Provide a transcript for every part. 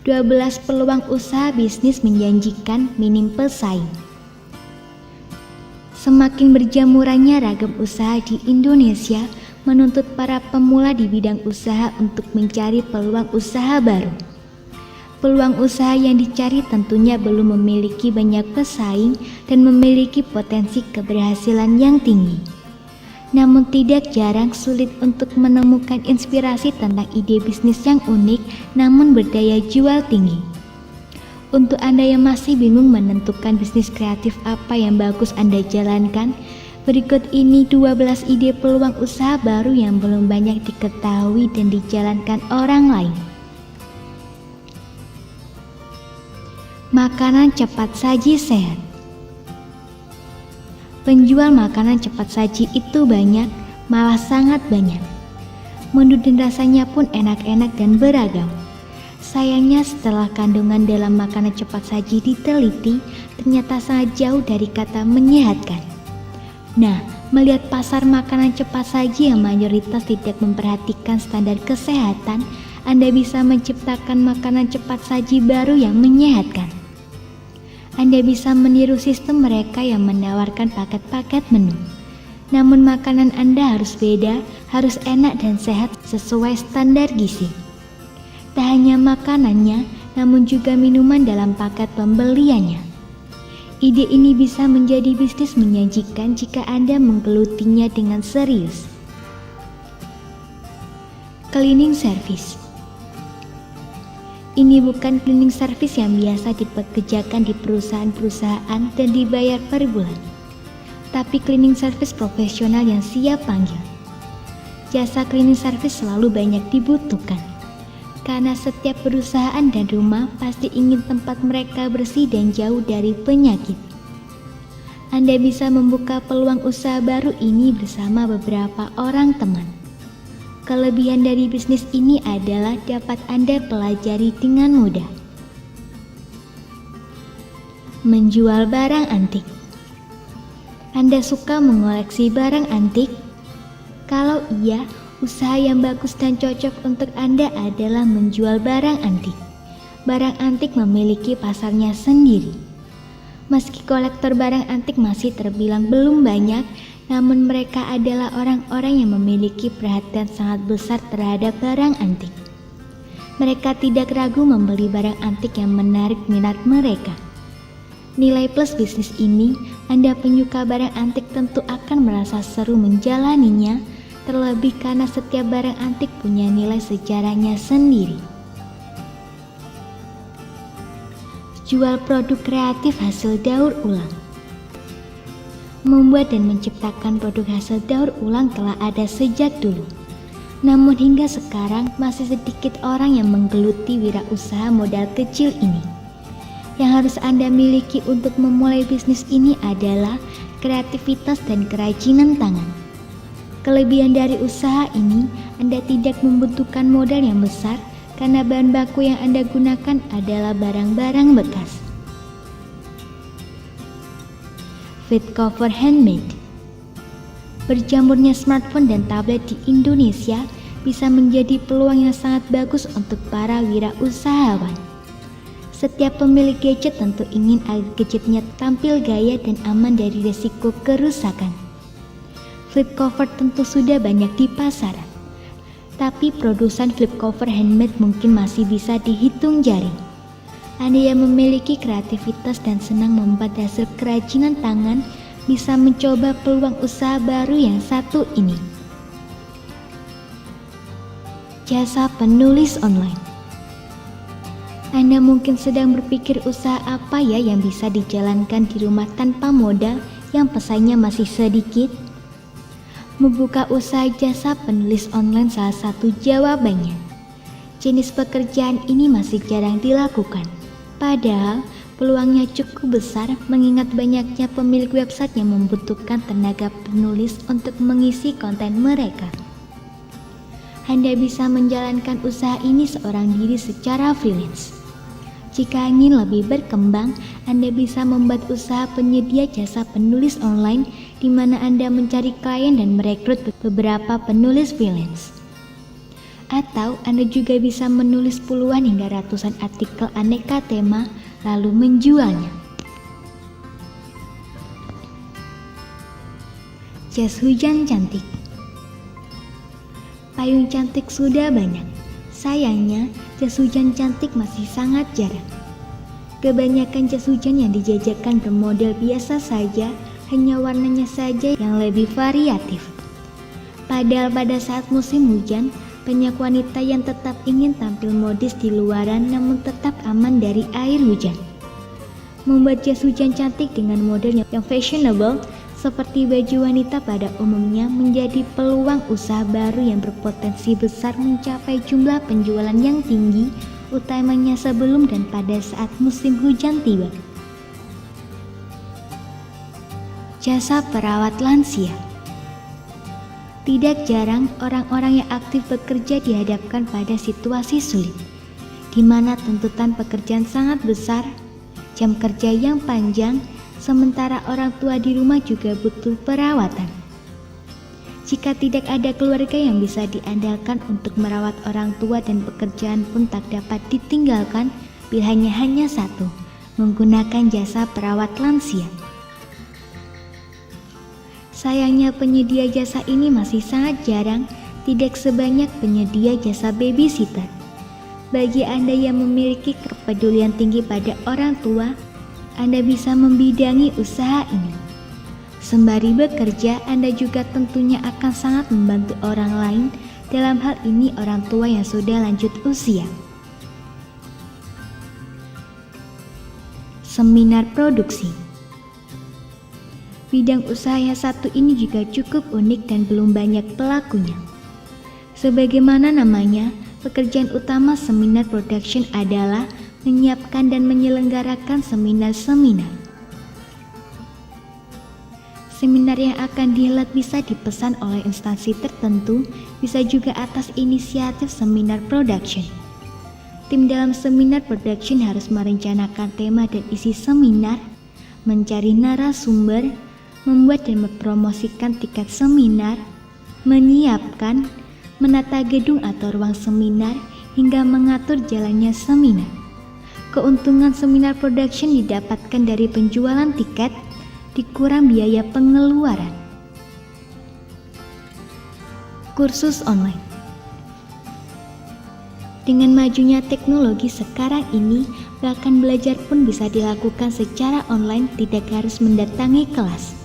12 peluang usaha bisnis menjanjikan minim pesaing. Semakin berjamurannya ragam usaha di Indonesia menuntut para pemula di bidang usaha untuk mencari peluang usaha baru. Peluang usaha yang dicari tentunya belum memiliki banyak pesaing dan memiliki potensi keberhasilan yang tinggi. Namun tidak jarang sulit untuk menemukan inspirasi tentang ide bisnis yang unik namun berdaya jual tinggi. Untuk Anda yang masih bingung menentukan bisnis kreatif apa yang bagus Anda jalankan, berikut ini 12 ide peluang usaha baru yang belum banyak diketahui dan dijalankan orang lain. Makanan cepat saji sehat. Penjual makanan cepat saji itu banyak, malah sangat banyak. Menu dan rasanya pun enak-enak dan beragam. Sayangnya setelah kandungan dalam makanan cepat saji diteliti, ternyata sangat jauh dari kata menyehatkan. Nah, melihat pasar makanan cepat saji yang mayoritas tidak memperhatikan standar kesehatan, Anda bisa menciptakan makanan cepat saji baru yang menyehatkan. Anda bisa meniru sistem mereka yang menawarkan paket-paket menu. Namun makanan Anda harus beda, harus enak dan sehat sesuai standar gizi. Tak hanya makanannya, namun juga minuman dalam paket pembeliannya. Ide ini bisa menjadi bisnis menjanjikan jika Anda menggelutinya dengan serius. Cleaning service. Ini bukan cleaning service yang biasa dipekerjakan di perusahaan-perusahaan dan dibayar per bulan, tapi cleaning service profesional yang siap panggil. Jasa cleaning service selalu banyak dibutuhkan, karena setiap perusahaan dan rumah pasti ingin tempat mereka bersih dan jauh dari penyakit. Anda bisa membuka peluang usaha baru ini bersama beberapa orang teman. Kelebihan dari bisnis ini adalah dapat Anda pelajari dengan mudah. Menjual barang antik. Anda suka mengoleksi barang antik? Kalau iya, usaha yang bagus dan cocok untuk Anda adalah menjual barang antik. Barang antik memiliki pasarnya sendiri. Meski kolektor barang antik masih terbilang belum banyak, namun mereka adalah orang-orang yang memiliki perhatian sangat besar terhadap barang antik. Mereka tidak ragu membeli barang antik yang menarik minat mereka. Nilai plus bisnis ini, Anda penyuka barang antik tentu akan merasa seru menjalaninya, terlebih karena setiap barang antik punya nilai sejarahnya sendiri. Jual produk kreatif hasil daur ulang. Membuat dan menciptakan produk hasil daur ulang telah ada sejak dulu. Namun hingga sekarang masih sedikit orang yang menggeluti wirausaha modal kecil ini. Yang harus Anda miliki untuk memulai bisnis ini adalah kreativitas dan kerajinan tangan. Kelebihan dari usaha ini, Anda tidak membutuhkan modal yang besar karena bahan baku yang Anda gunakan adalah barang-barang bekas. Feed cover handmade. Berjamurnya smartphone dan tablet di Indonesia bisa menjadi peluang yang sangat bagus untuk para wirausahawan. Setiap pemilik gadget tentu ingin agar gadgetnya tampil gaya dan aman dari risiko kerusakan. Flip cover tentu sudah banyak di pasaran, tapi produsen flip cover handmade mungkin masih bisa dihitung jari. Anda yang memiliki kreativitas dan senang membuat hasil kerajinan tangan bisa mencoba peluang usaha baru yang satu ini. Jasa penulis online. Anda mungkin sedang berpikir usaha apa ya yang bisa dijalankan di rumah tanpa modal yang pesaingnya masih sedikit? Membuka usaha jasa penulis online salah satu jawabannya. Jenis pekerjaan ini masih jarang dilakukan. Padahal peluangnya cukup besar mengingat banyaknya pemilik website yang membutuhkan tenaga penulis untuk mengisi konten mereka. Anda bisa menjalankan usaha ini seorang diri secara freelance. Jika ingin lebih berkembang, Anda bisa membuat usaha penyedia jasa penulis online di mana Anda mencari klien dan merekrut beberapa penulis freelance. Atau Anda juga bisa menulis puluhan hingga ratusan artikel aneka tema lalu menjualnya. Jas hujan cantik. Payung cantik sudah banyak. Sayangnya, jas hujan cantik masih sangat jarang. Kebanyakan jas hujan yang dijajakan bermodel biasa saja, hanya warnanya saja yang lebih variatif. Padahal pada saat musim hujan, banyak wanita yang tetap ingin tampil modis di luaran namun tetap aman dari air hujan. Membuat jas hujan cantik dengan model yang fashionable seperti baju wanita pada umumnya menjadi peluang usaha baru yang berpotensi besar mencapai jumlah penjualan yang tinggi, utamanya sebelum dan pada saat musim hujan tiba. Jasa perawat lansia. Tidak jarang orang-orang yang aktif bekerja dihadapkan pada situasi sulit, di mana tuntutan pekerjaan sangat besar, jam kerja yang panjang, sementara orang tua di rumah juga butuh perawatan. Jika tidak ada keluarga yang bisa diandalkan untuk merawat orang tua dan pekerjaan pun tak dapat ditinggalkan, pilihannya hanya satu, menggunakan jasa perawat lansia. Sayangnya penyedia jasa ini masih sangat jarang, tidak sebanyak penyedia jasa babysitter. Bagi Anda yang memiliki kepedulian tinggi pada orang tua, Anda bisa membidangi usaha ini. Sembari bekerja, Anda juga tentunya akan sangat membantu orang lain, dalam hal ini orang tua yang sudah lanjut usia. Seminar produksi. Bidang usaha yang satu ini juga cukup unik dan belum banyak pelakunya. Sebagaimana namanya, pekerjaan utama seminar production adalah menyiapkan dan menyelenggarakan seminar-seminar. Seminar yang akan dihelat bisa dipesan oleh instansi tertentu, bisa juga atas inisiatif seminar production. Tim dalam seminar production harus merencanakan tema dan isi seminar, mencari narasumber, membuat dan mempromosikan tiket seminar, menyiapkan, menata gedung atau ruang seminar, hingga mengatur jalannya seminar. Keuntungan seminar production didapatkan dari penjualan tiket, dikurang biaya pengeluaran. Kursus online. Dengan majunya teknologi sekarang ini, bahkan belajar pun bisa dilakukan secara online, tidak harus mendatangi kelas.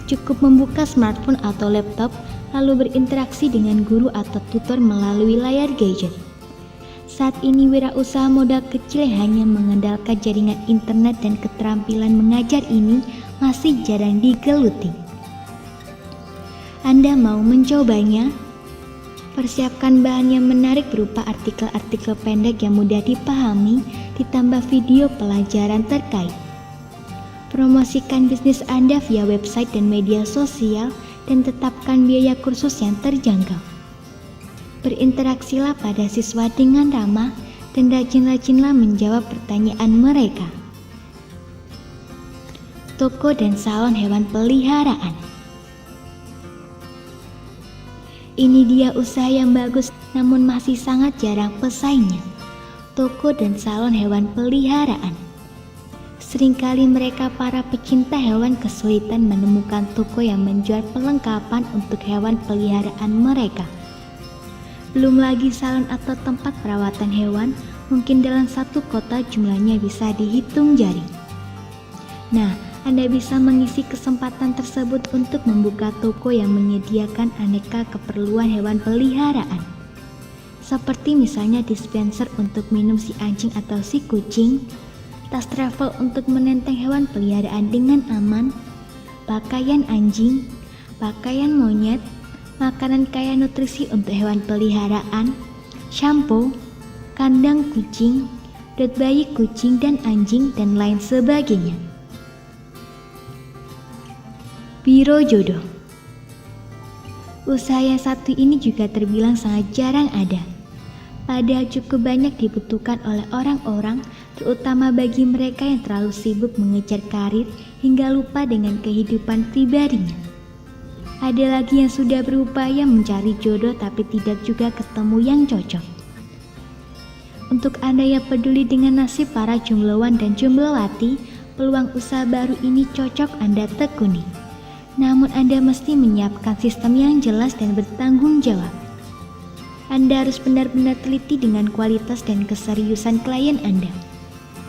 Cukup membuka smartphone atau laptop, lalu berinteraksi dengan guru atau tutor melalui layar gadget. Saat ini wirausaha modal kecil yang hanya mengandalkan jaringan internet dan keterampilan mengajar ini masih jarang digeluti. Anda mau mencobanya? Persiapkan bahan yang menarik berupa artikel-artikel pendek yang mudah dipahami, ditambah video pelajaran terkait. Promosikan bisnis Anda via website dan media sosial, dan tetapkan biaya kursus yang terjangkau. Berinteraksilah pada siswa dengan ramah, dan rajin-rajinlah menjawab pertanyaan mereka. Toko dan salon hewan peliharaan. Ini dia usaha yang bagus namun masih sangat jarang pesaingnya. Toko dan salon hewan peliharaan. Seringkali mereka para pecinta hewan kesulitan menemukan toko yang menjual perlengkapan untuk hewan peliharaan mereka. Belum lagi salon atau tempat perawatan hewan, mungkin dalam satu kota jumlahnya bisa dihitung jari. Nah, Anda bisa mengisi kesempatan tersebut untuk membuka toko yang menyediakan aneka keperluan hewan peliharaan. Seperti misalnya dispenser untuk minum si anjing atau si kucing, tas travel untuk menenteng hewan peliharaan dengan aman, pakaian anjing, pakaian monyet, makanan kaya nutrisi untuk hewan peliharaan, shampoo, kandang kucing, dot bayi kucing dan anjing, dan lain sebagainya. Biro jodoh. Usaha yang satu ini juga terbilang sangat jarang ada. Padahal cukup banyak dibutuhkan oleh orang-orang, terutama bagi mereka yang terlalu sibuk mengejar karir hingga lupa dengan kehidupan pribadinya. Ada lagi yang sudah berupaya mencari jodoh tapi tidak juga ketemu yang cocok. Untuk Anda yang peduli dengan nasib para jombloan dan jomblowati, peluang usaha baru ini cocok Anda tekuni. Namun Anda mesti menyiapkan sistem yang jelas dan bertanggung jawab. Anda harus benar-benar teliti dengan kualitas dan keseriusan klien Anda.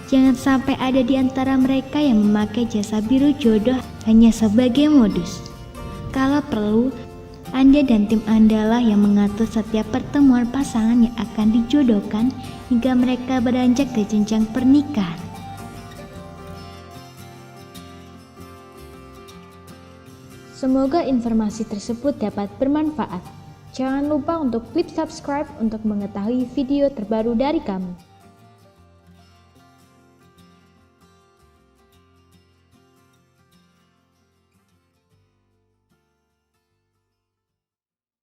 Jangan sampai ada di antara mereka yang memakai jasa biro jodoh hanya sebagai modus. Kalau perlu, Anda dan tim Anda lah yang mengatur setiap pertemuan pasangan yang akan dijodohkan hingga mereka beranjak ke jenjang pernikahan. Semoga informasi tersebut dapat bermanfaat. Jangan lupa untuk klik subscribe untuk mengetahui video terbaru dari kami.